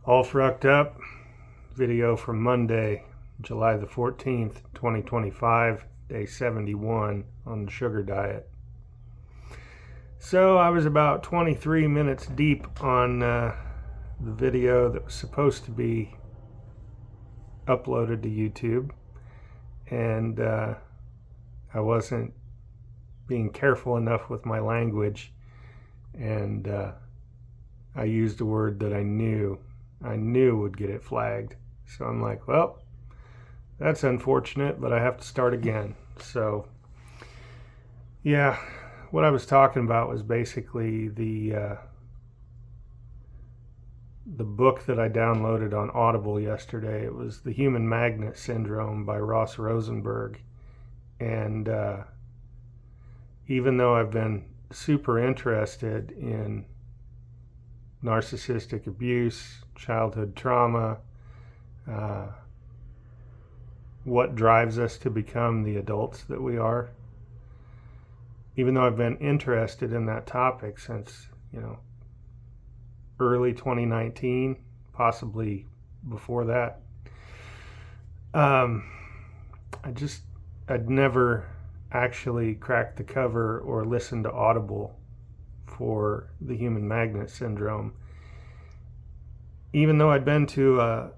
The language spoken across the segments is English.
All frucked up. Video from Monday, July the 14th, 2025, day 71 on the sugar diet. So I was about 23 minutes deep on the video that was supposed to be uploaded to YouTube, and I wasn't being careful enough with my language, and I used a word that I knew would get it flagged. So I'm like, well, that's unfortunate, but I have to start again. So yeah, what I was talking about was basically the book that I downloaded on Audible yesterday. It was The Human Magnet Syndrome by Ross Rosenberg. And even though I've been super interested in narcissistic abuse, childhood trauma, what drives us to become the adults that we are, even though I've been interested in that topic since, early 2019, possibly before that, I'd never actually cracked the cover or listened to Audible for the Human Magnet Syndrome, even though I'd been to a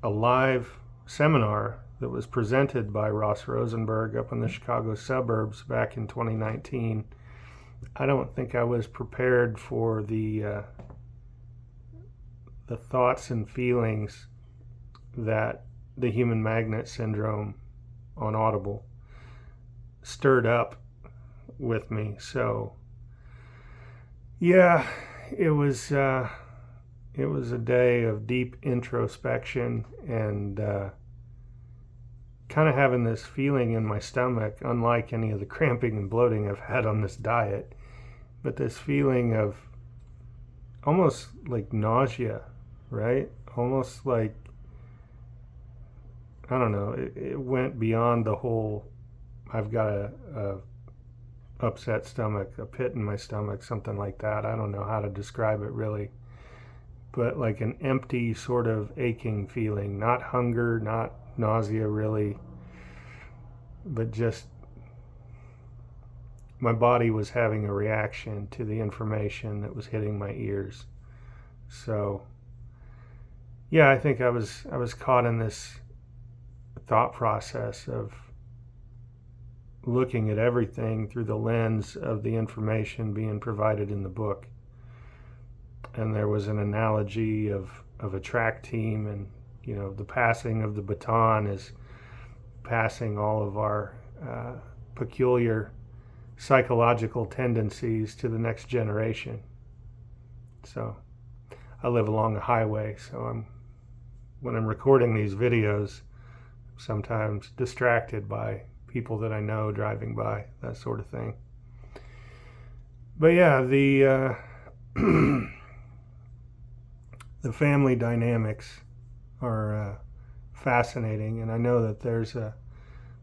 live seminar that was presented by Ross Rosenberg up in the Chicago suburbs back in 2019. I don't think I was prepared for the thoughts and feelings that the Human Magnet Syndrome on Audible stirred up with me. So yeah, it was a day of deep introspection and kind of having this feeling in my stomach, unlike any of the cramping and bloating I've had on this diet, but this feeling of almost like nausea, right? Almost like, I don't know, it went beyond the whole, I've got a upset stomach, a pit in my stomach, something like that. I don't know how to describe it really, but like an empty sort of aching feeling, not hunger, not nausea really, but just my body was having a reaction to the information that was hitting my ears. So yeah, I think I was caught in this thought process of looking at everything through the lens of the information being provided in the book. And there was an analogy of a track team, and the passing of the baton is passing all of our peculiar psychological tendencies to the next generation. So I live along a highway, so when I'm recording these videos, sometimes distracted by people that I know driving by, that sort of thing. But yeah, the the family dynamics are fascinating, and I know that there's a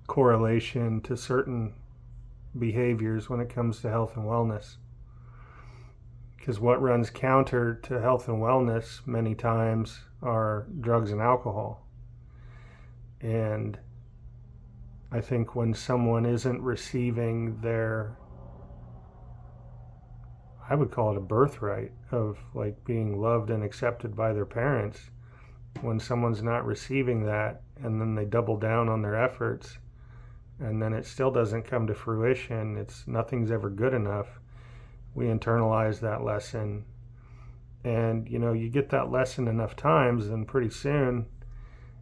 correlation to certain behaviors when it comes to health and wellness, because what runs counter to health and wellness many times are drugs and alcohol. And I think when someone isn't receiving their, I would call it a birthright of like being loved and accepted by their parents, when someone's not receiving that and then they double down on their efforts and then it still doesn't come to fruition, nothing's ever good enough, we internalize that lesson. And you get that lesson enough times, and pretty soon,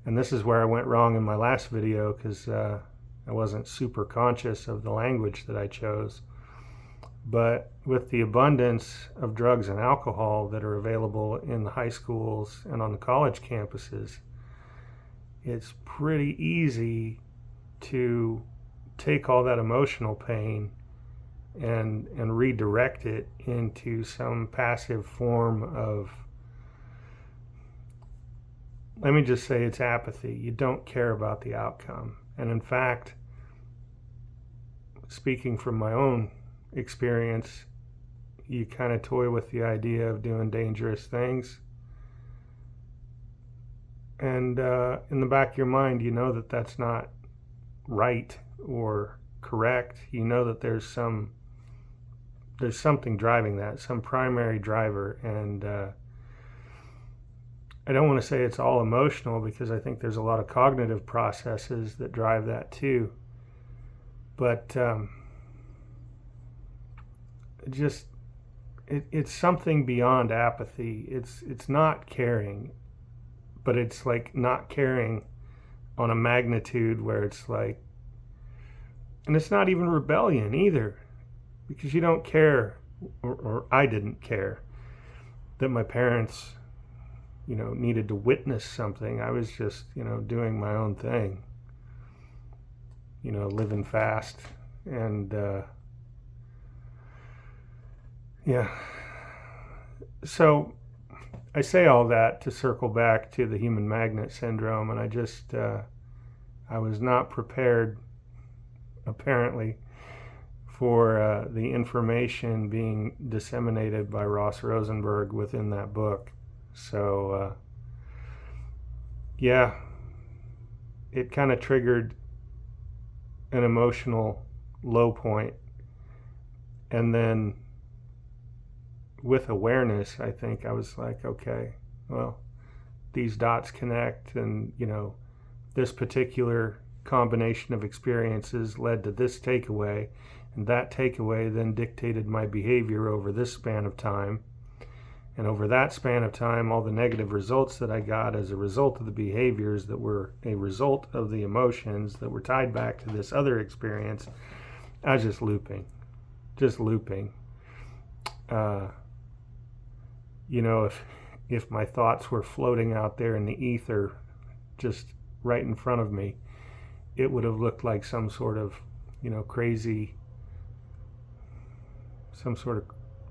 and this is where I went wrong in my last video, because I wasn't super conscious of the language that I chose. But with the abundance of drugs and alcohol that are available in the high schools and on the college campuses, it's pretty easy to take all that emotional pain and redirect it into some passive form of, let me just say, it's apathy. You don't care about the outcome. And in fact, speaking from my own experience, you kind of toy with the idea of doing dangerous things And in the back of your mind, you know that that's not right or correct. You know that there's something driving that, some primary driver. And I don't want to say it's all emotional, because I think there's a lot of cognitive processes that drive that too. But it's something beyond apathy. It's not caring, but it's like not caring on a magnitude where it's like, and it's not even rebellion either, because you don't care, or I didn't care that my parents, needed to witness something. I was just, doing my own thing, living fast. And yeah. So I say all that to circle back to the human magnet syndrome, and I was not prepared, apparently, for the information being disseminated by Ross Rosenberg within that book. So, yeah, it kind of triggered an emotional low point. And then with awareness, I think I was like, okay, well, these dots connect, and, this particular combination of experiences led to this takeaway, and that takeaway then dictated my behavior over this span of time. And over that span of time, all the negative results that I got as a result of the behaviors that were a result of the emotions that were tied back to this other experience, I was just looping. If my thoughts were floating out there in the ether, just right in front of me, it would have looked like some sort of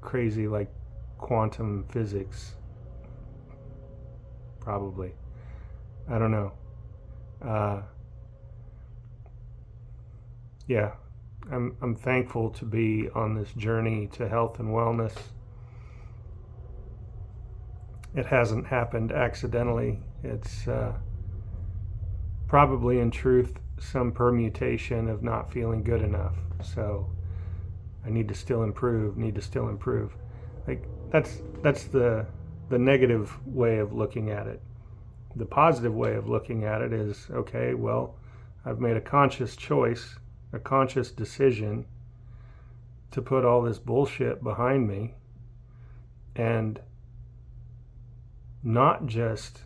crazy like quantum physics, probably. I don't know. Yeah, I'm thankful to be on this journey to health and wellness. It hasn't happened accidentally. It's probably, in truth, some permutation of not feeling good enough. So I need to still improve. Like, that's the negative way of looking at it. The positive way of looking at it is, okay, well, I've made a conscious choice, a conscious decision to put all this bullshit behind me, and not just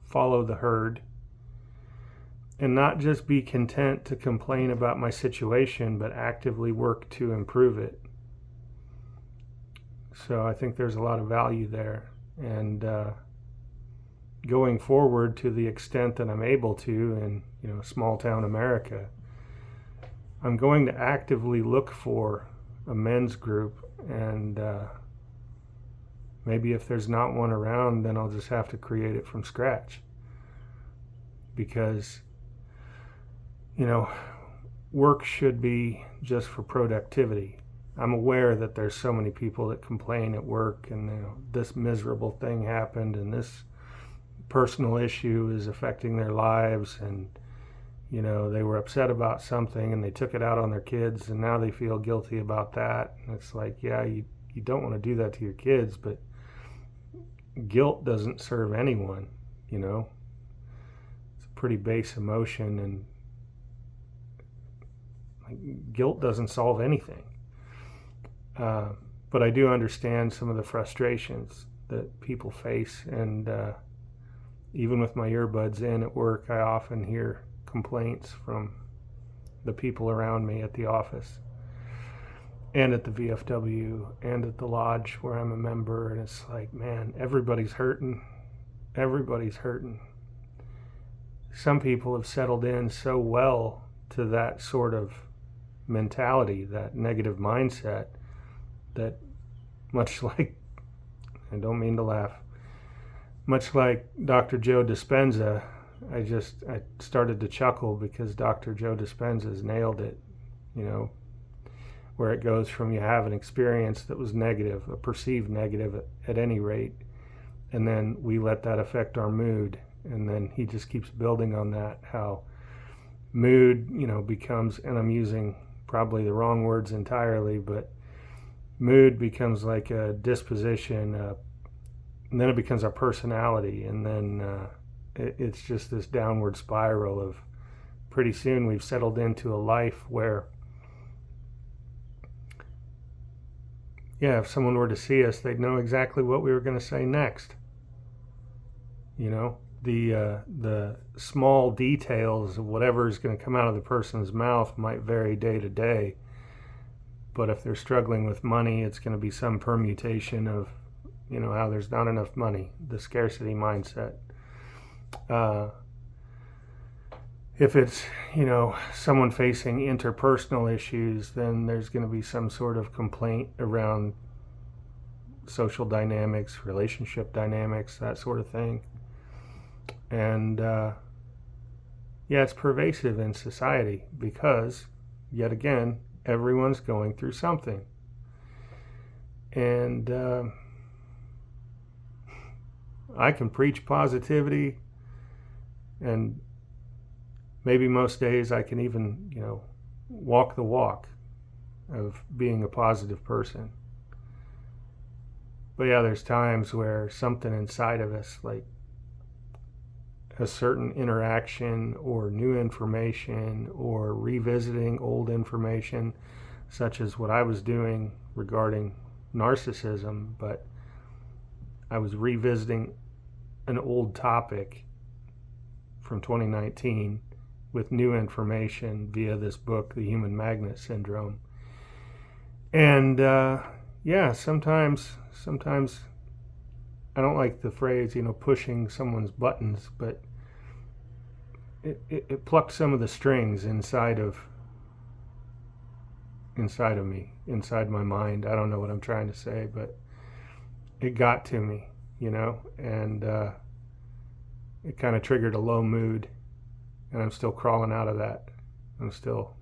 follow the herd, and not just be content to complain about my situation, but actively work to improve it. So I think there's a lot of value there. And going forward, to the extent that I'm able to in small town America, I'm going to actively look for a men's group, and maybe if there's not one around, then I'll just have to create it from scratch. Because work should be just for productivity. I'm aware that there's so many people that complain at work, and this miserable thing happened, and this personal issue is affecting their lives, and they were upset about something and they took it out on their kids, and now they feel guilty about that. And it's like, yeah, you don't want to do that to your kids, but guilt doesn't serve anyone. It's a pretty base emotion, and guilt doesn't solve anything. But I do understand some of the frustrations that people face, and even with my earbuds in at work, I often hear complaints from the people around me at the office, and at the VFW, and at the lodge where I'm a member, and it's like, man, everybody's hurting. Some people have settled in so well to that sort of mentality, that negative mindset, that much like, I don't mean to laugh, much like Dr. Joe Dispenza, I started to chuckle, because Dr. Joe Dispenza's nailed it, where it goes from you have an experience that was negative, a perceived negative at any rate, and then we let that affect our mood. And then he just keeps building on that, how mood, becomes, and I'm using probably the wrong words entirely, but mood becomes like a disposition, and then it becomes our personality, and then it's just this downward spiral of pretty soon we've settled into a life where, yeah, if someone were to see us, they'd know exactly what we were going to say next. The small details of whatever is going to come out of the person's mouth might vary day to day, but if they're struggling with money, it's going to be some permutation of, how there's not enough money, the scarcity mindset. If it's, someone facing interpersonal issues, then there's going to be some sort of complaint around social dynamics, relationship dynamics, that sort of thing. And it's pervasive in society because, yet again, everyone's going through something. And I can preach positivity, and maybe most days I can even, walk the walk of being a positive person. But yeah, there's times where something inside of us, like a certain interaction or new information or revisiting old information, such as what I was doing regarding narcissism, but I was revisiting an old topic from 2019 with new information via this book, The Human Magnet Syndrome. And sometimes I don't like the phrase, pushing someone's buttons, but it plucked some of the strings inside of me, inside my mind. I don't know what I'm trying to say, but it got to me, and it kind of triggered a low mood, and I'm still crawling out of that. I'm still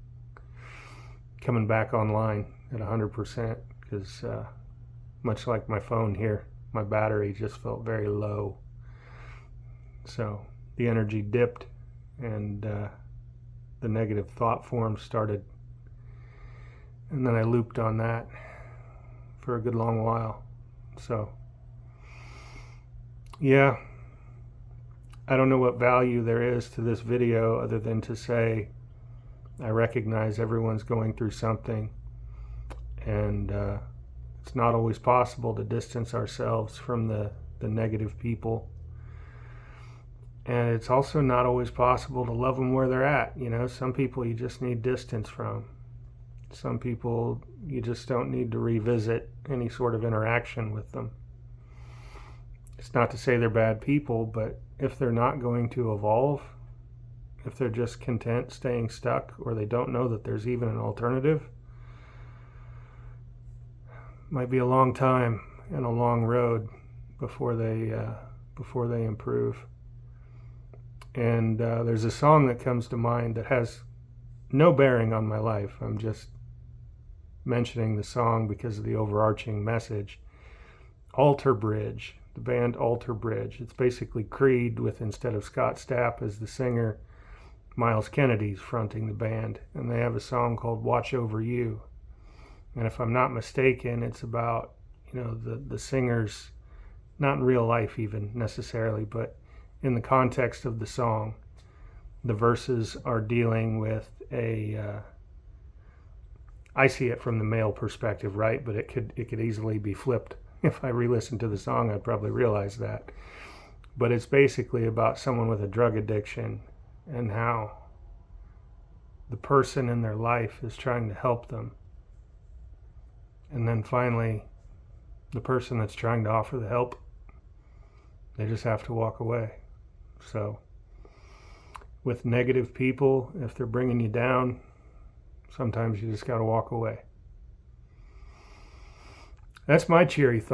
coming back online at 100% because much like my phone here, my battery just felt very low. So the energy dipped, and the negative thought form started, and then I looped on that for a good long while. So yeah, I don't know what value there is to this video other than to say I recognize everyone's going through something, and it's not always possible to distance ourselves from the negative people. And it's also not always possible to love them where they're at. Some people you just need distance from. Some people you just don't need to revisit any sort of interaction with them. It's not to say they're bad people, but if they're not going to evolve, if they're just content staying stuck, or they don't know that there's even an alternative, might be a long time and a long road before they improve. And there's a song that comes to mind that has no bearing on my life. I'm just mentioning the song because of the overarching message. Alter Bridge, the band Alter Bridge. It's basically Creed with, instead of Scott Stapp as the singer, Miles Kennedy's fronting the band. And they have a song called Watch Over You. And if I'm not mistaken, it's about, the singers, not in real life even necessarily, but in the context of the song, the verses are dealing with I see it from the male perspective, right? But it could easily be flipped. If I re-listened to the song, I'd probably realize that. But it's basically about someone with a drug addiction and how the person in their life is trying to help them. And then finally, the person that's trying to offer the help, they just have to walk away. So with negative people, if they're bringing you down, sometimes you just got to walk away. That's my cheery thought.